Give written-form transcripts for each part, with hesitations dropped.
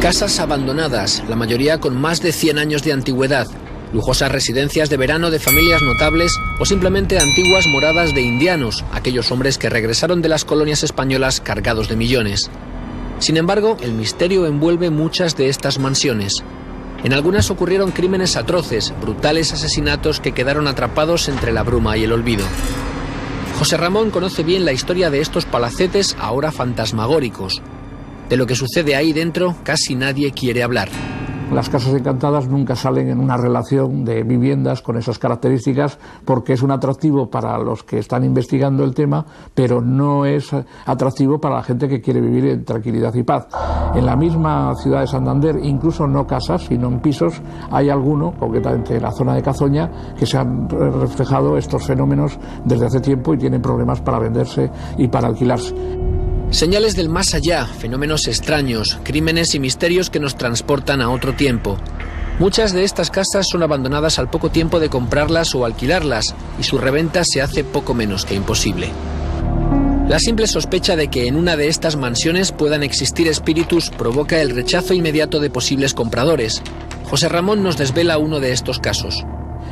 Casas abandonadas, la mayoría con más de 100 años de antigüedad, lujosas residencias de verano de familias notables o simplemente antiguas moradas de indianos, aquellos hombres que regresaron de las colonias españolas cargados de millones. Sin embargo, el misterio envuelve muchas de estas mansiones. En algunas ocurrieron crímenes atroces, brutales asesinatos que quedaron atrapados entre la bruma y el olvido. José Ramón conoce bien la historia de estos palacetes ahora fantasmagóricos. De lo que sucede ahí dentro, casi nadie quiere hablar. Las casas encantadas nunca salen en una relación de viviendas con esas características porque es un atractivo para los que están investigando el tema, pero no es atractivo para la gente que quiere vivir en tranquilidad y paz. En la misma ciudad de Santander, incluso no casas, sino en pisos, hay alguno, concretamente en la zona de Cazoña, que se han reflejado estos fenómenos desde hace tiempo y tienen problemas para venderse y para alquilarse. Señales del más allá, fenómenos extraños, crímenes y misterios que nos transportan a otro tiempo. Muchas de estas casas son abandonadas al poco tiempo de comprarlas o alquilarlas y su reventa se hace poco menos que imposible. La simple sospecha de que en una de estas mansiones puedan existir espíritus provoca el rechazo inmediato de posibles compradores. José Ramón nos desvela uno de estos casos.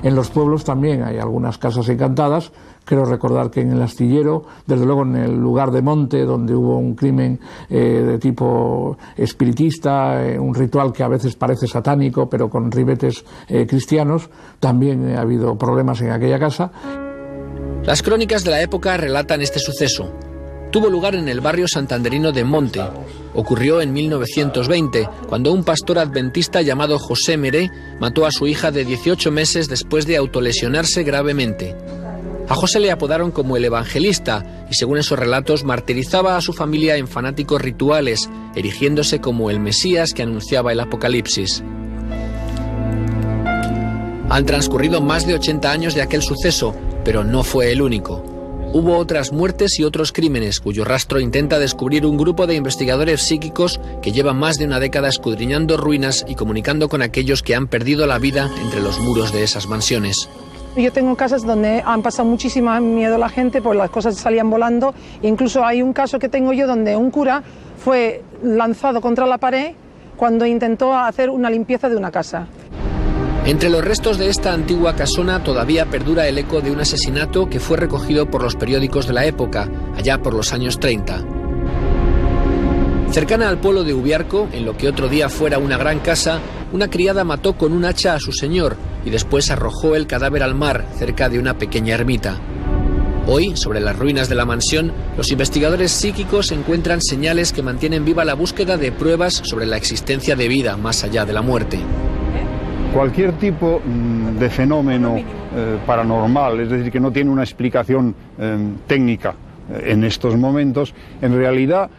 En los pueblos también hay algunas casas encantadas. Creo recordar que en el Astillero, desde luego en el lugar de Monte, donde hubo un crimen de tipo espiritista, un ritual que a veces parece satánico, pero con ribetes cristianos, también ha habido problemas en aquella casa. Las crónicas de la época relatan este suceso. Tuvo lugar en el barrio santanderino de Monte. Ocurrió en 1920, cuando un pastor adventista llamado José Meré mató a su hija de 18 meses después de autolesionarse gravemente. A José le apodaron como el evangelista y según esos relatos martirizaba a su familia en fanáticos rituales, erigiéndose como el Mesías que anunciaba el Apocalipsis. Han transcurrido más de 80 años de aquel suceso, pero no fue el único. Hubo otras muertes y otros crímenes cuyo rastro intenta descubrir un grupo de investigadores psíquicos que llevan más de una década escudriñando ruinas y comunicando con aquellos que han perdido la vida entre los muros de esas mansiones. Yo tengo casas donde han pasado muchísimo miedo la gente, pues las cosas salían volando. Incluso hay un caso que tengo yo donde un cura fue lanzado contra la pared cuando intentó hacer una limpieza de una casa. Entre los restos de esta antigua casona todavía perdura el eco de un asesinato que fue recogido por los periódicos de la época, allá por los años 30. Cercana al pueblo de Ubiarco, en lo que otro día fuera una gran casa, una criada mató con un hacha a su señor y después arrojó el cadáver al mar cerca de una pequeña ermita. Hoy, sobre las ruinas de la mansión, los investigadores psíquicos encuentran señales que mantienen viva la búsqueda de pruebas sobre la existencia de vida más allá de la muerte. Cualquier tipo de fenómeno paranormal, es decir, que no tiene una explicación técnica en estos momentos, en realidad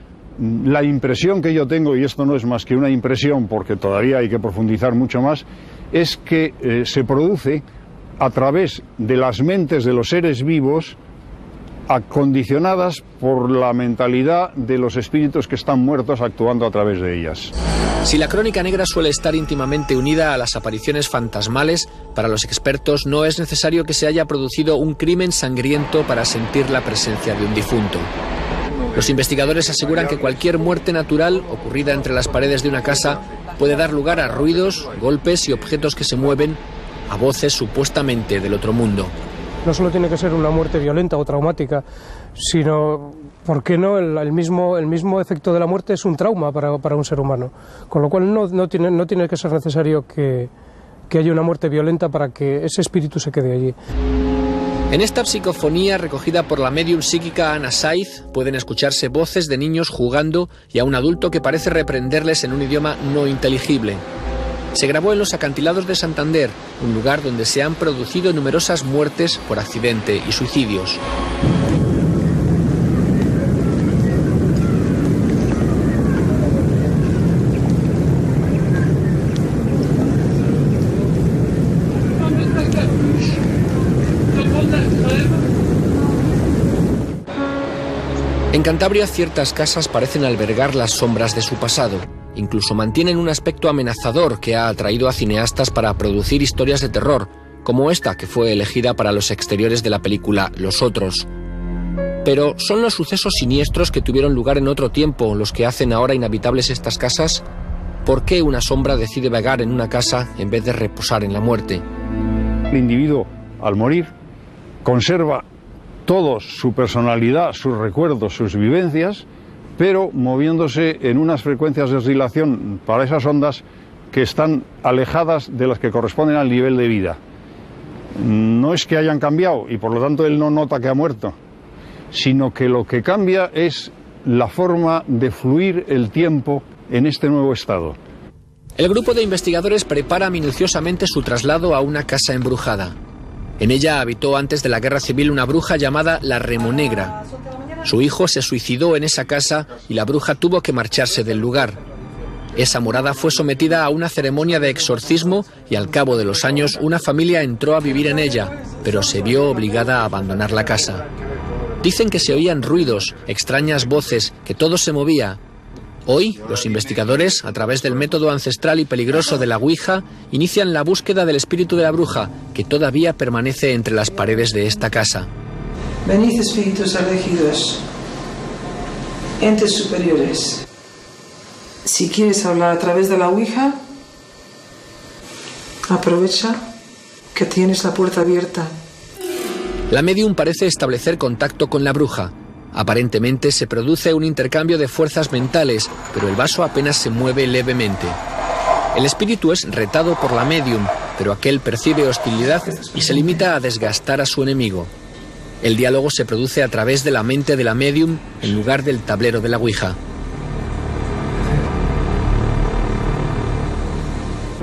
la impresión que yo tengo, y esto no es más que una impresión porque todavía hay que profundizar mucho más, es que se produce a través de las mentes de los seres vivos acondicionadas por la mentalidad de los espíritus que están muertos actuando a través de ellas. Si la crónica negra suele estar íntimamente unida a las apariciones fantasmales, para los expertos no es necesario que se haya producido un crimen sangriento para sentir la presencia de un difunto. Los investigadores aseguran que cualquier muerte natural ocurrida entre las paredes de una casa puede dar lugar a ruidos, golpes y objetos que se mueven, a voces supuestamente del otro mundo. No solo tiene que ser una muerte violenta o traumática, sino, ¿por qué no? El mismo efecto de la muerte es un trauma para un ser humano. Con lo cual no tiene que ser necesario que haya una muerte violenta para que ese espíritu se quede allí. En esta psicofonía recogida por la médium psíquica Ana Saiz pueden escucharse voces de niños jugando y a un adulto que parece reprenderles en un idioma no inteligible. Se grabó en los acantilados de Santander, un lugar donde se han producido numerosas muertes por accidente y suicidios. En Cantabria ciertas casas parecen albergar las sombras de su pasado. Incluso mantienen un aspecto amenazador que ha atraído a cineastas para producir historias de terror, como esta que fue elegida para los exteriores de la película Los Otros. Pero ¿son los sucesos siniestros que tuvieron lugar en otro tiempo los que hacen ahora inhabitables estas casas? ¿Por qué una sombra decide vagar en una casa en vez de reposar en la muerte? El individuo, al morir, conserva toda su personalidad, sus recuerdos, sus vivencias, pero moviéndose en unas frecuencias de oscilación para esas ondas que están alejadas de las que corresponden al nivel de vida. No es que hayan cambiado y por lo tanto él no nota que ha muerto, sino que lo que cambia es la forma de fluir el tiempo en este nuevo estado. El grupo de investigadores prepara minuciosamente su traslado a una casa embrujada. En ella habitó antes de la Guerra Civil una bruja llamada la Remonegra. Su hijo se suicidó en esa casa y la bruja tuvo que marcharse del lugar. Esa morada fue sometida a una ceremonia de exorcismo y al cabo de los años una familia entró a vivir en ella, pero se vio obligada a abandonar la casa. Dicen que se oían ruidos, extrañas voces, que todo se movía. Hoy, los investigadores, a través del método ancestral y peligroso de la Ouija, inician la búsqueda del espíritu de la bruja, que todavía permanece entre las paredes de esta casa. Venid, espíritus elegidos, entes superiores. Si quieres hablar a través de la Ouija, aprovecha que tienes la puerta abierta. La médium parece establecer contacto con la bruja. Aparentemente se produce un intercambio de fuerzas mentales, pero el vaso apenas se mueve levemente. El espíritu es retado por la médium, pero aquel percibe hostilidad y se limita a desgastar a su enemigo. El diálogo se produce a través de la mente de la médium en lugar del tablero de la Ouija.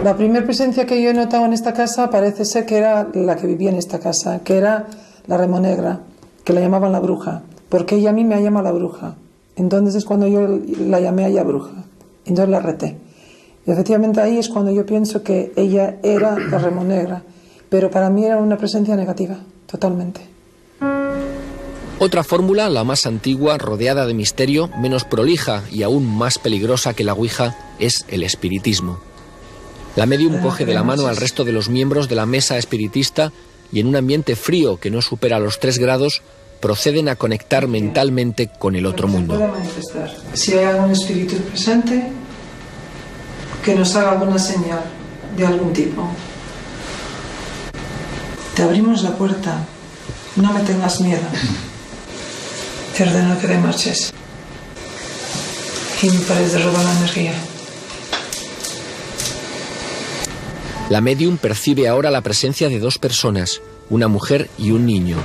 La primera presencia que yo he notado en esta casa parece ser que era la que vivía en esta casa, que era la Remonegra, que la llamaban la bruja, porque ella a mí me llama la bruja. Entonces es cuando yo la llamé a ella bruja, entonces la reté. Y efectivamente ahí es cuando yo pienso que ella era la Remonegra, pero para mí era una presencia negativa, totalmente. Otra fórmula, la más antigua, rodeada de misterio, menos prolija y aún más peligrosa que la Ouija, es el espiritismo. La médium coge de la mano al resto de los miembros de la mesa espiritista y en un ambiente frío que no supera los 3 grados, proceden a conectar mentalmente con el otro mundo. Si hay algún espíritu presente, que nos haga alguna señal de algún tipo. Te abrimos la puerta, no me tengas miedo. Te ordeno que te marches y me pares de robar la energía. La médium percibe ahora la presencia de 2 personas, una mujer y un niño.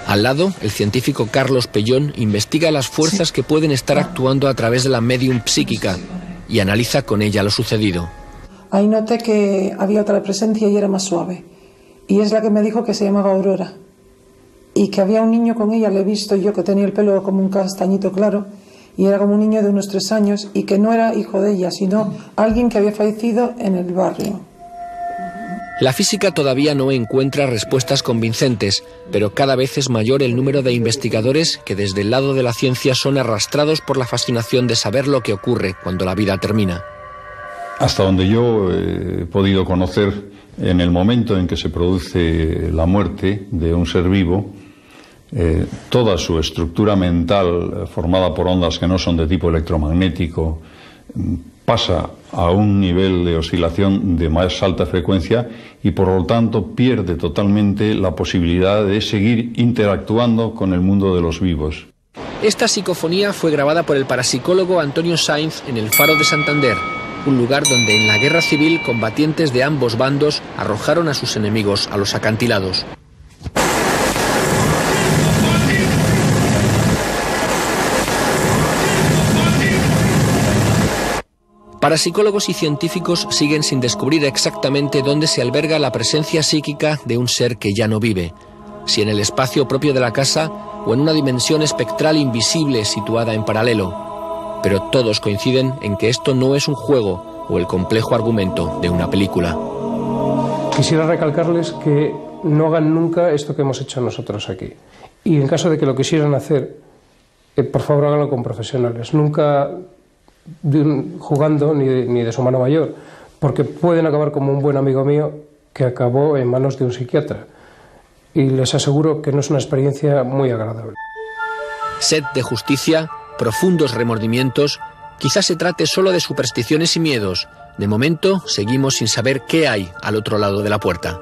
Al lado, el científico Carlos Pellón investiga las fuerzas que pueden estar actuando a través de la médium psíquica y analiza con ella lo sucedido. Ahí noté que había otra presencia y era más suave. Y es la que me dijo que se llamaba Aurora. Y que había un niño con ella, le he visto yo, que tenía el pelo como un castañito claro, y era como un niño de unos 3 años, y que no era hijo de ella, sino alguien que había fallecido en el barrio. La física todavía no encuentra respuestas convincentes, pero cada vez es mayor el número de investigadores que desde el lado de la ciencia son arrastrados por la fascinación de saber lo que ocurre cuando la vida termina. Hasta donde yo he podido conocer, en el momento en que se produce la muerte de un ser vivo, toda su estructura mental, formada por ondas que no son de tipo electromagnético, pasa a un nivel de oscilación de más alta frecuencia y por lo tanto pierde totalmente la posibilidad de seguir interactuando con el mundo de los vivos. Esta psicofonía fue grabada por el parapsicólogo Antonio Sainz en el Faro de Santander, un lugar donde en la guerra civil combatientes de ambos bandos arrojaron a sus enemigos a los acantilados. Parapsicólogos y científicos siguen sin descubrir exactamente dónde se alberga la presencia psíquica de un ser que ya no vive, si en el espacio propio de la casa o en una dimensión espectral invisible situada en paralelo. Pero todos coinciden en que esto no es un juego o el complejo argumento de una película. Quisiera recalcarles que no hagan nunca esto que hemos hecho nosotros aquí. Y en caso de que lo quisieran hacer, por favor háganlo con profesionales. Nunca jugando ni de su mano mayor, porque pueden acabar como un buen amigo mío que acabó en manos de un psiquiatra. Y les aseguro que no es una experiencia muy agradable. Sed de justicia, profundos remordimientos Quizás se trate solo de supersticiones y miedos. De momento, seguimos sin saber qué hay al otro lado de la puerta.